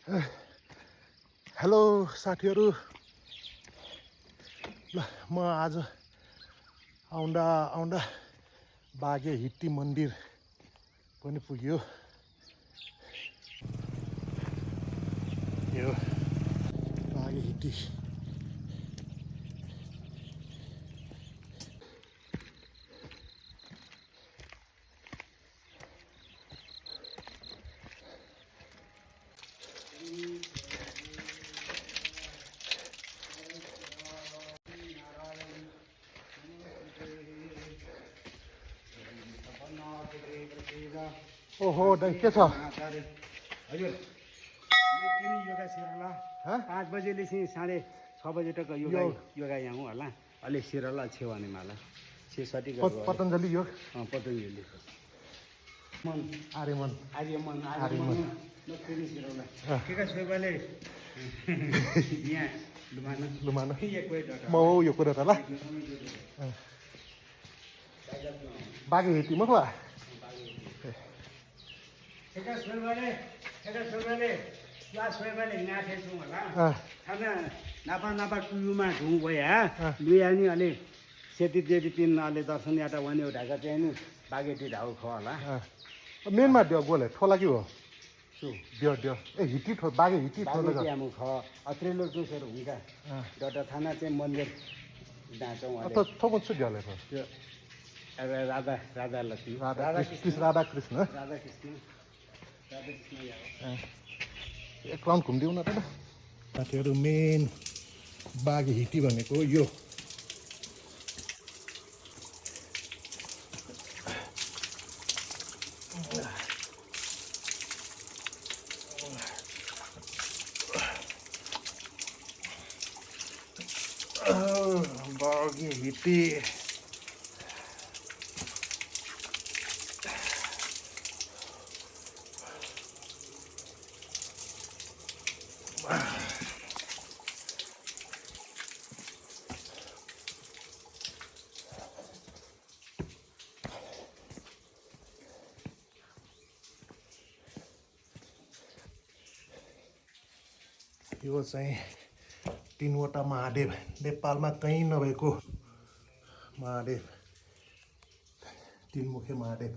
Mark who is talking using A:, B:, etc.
A: hello साथीहरू ल म आज आउँदा आउँदा बागे हिट्टी मन्दिर पनि पुग्यो यो बागे हिट्टी ओहो दाइ के छ
B: हजुर योगा सिरला 5 बजेले चाहिँ 6:30 बजे तक योगा यहाँ हूँ होला अलि सिरला छेवाने माला छेसटी
A: पतञ्जलि योग
B: पतञ्जलि मन
A: आर्यमन
B: नक्किने सिरला के सोइबाले यहाँ
A: लुमाना
B: एक वेट
A: म हो यो कुरा त ल बागे हिट्टी मखला
B: ठेका सोइबाले क्लास सोइबाले नाथे छु होला खाना नापा टुयुमा ढुङ गया लुयानी अलि सेती देवी तीन अलि दर्शन याटा वने ढाका चाहिँ नि बागेटी ढाउ ख होला
A: मेनमा दियो बोले ठोला कि हो
B: सु
A: दियो ए हिट्टी ठो बागे हिट्टी ठोला
B: बागेटी आमु ख अत्रेलो जुसहरु हुन्छ डटा थाना चाहिँ मन्दिर डाँचौ
A: त थोपन छु दियोले
B: त्यो राधा लक्ष्मी
A: राधा कृष्ण एक राउन्ड घुम्दिउँ न त साथीहरू मेन बागे हिट्टी भनेको यो बागे हिट्टी यो चाहिँ 3वटा महादेव नेपालमा कहीँ नभएको महादेव 3 मुखे महादेव